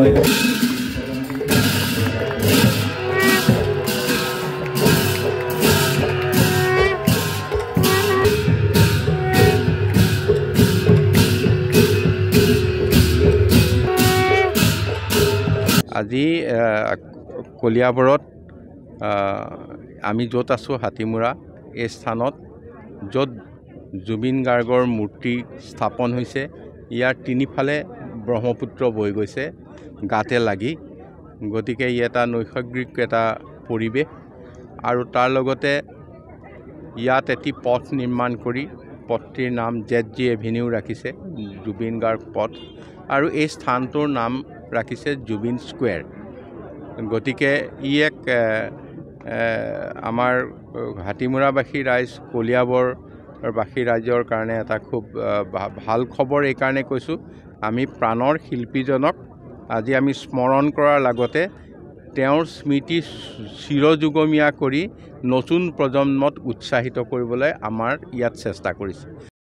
আজি কলিয়াবৰত আমি য'ত আছোঁ হাতীমুৰা এই স্থানত য'ত জুবিন গাৰ্গৰ মূৰ্তি স্থাপন হৈছে ইয়াৰ তিনিফালে ব্ৰহ্মপুত্ৰ বৈ গৈছে গাতে লাগি গতিকে ই এটা নৈসৰ্গিক এটা পৰিৱেশ আৰু তাৰ লগতে ইয়াত এটি পথ নিৰ্মাণ কৰি পথটিৰ নাম ZG এভিনিউ ৰাখিছে জুবিন গাৰ্গ পথ আৰু এই স্থানটোৰ নাম ৰাখিছে জুবিন স্কুৱেৰ গতিকে ই এক আমাৰ হাতীমুৰাবাসী ৰাইজ কলিয়াবৰবাসী ৰাইজৰ কাৰণে এটা খুব ভাল খবৰ এই কাৰণে কৈছোঁ আমি প্ৰাণৰ শিল্পীজনক আজি আমি স্মৰণ কৰাৰ লগতে তেওঁৰ স্মৃতি চিৰযুগমীয়া কৰি নতুন প্ৰজন্মত উৎসাহিত কৰিবলৈ আমাৰ ইয়াত চেষ্টা কৰিছে।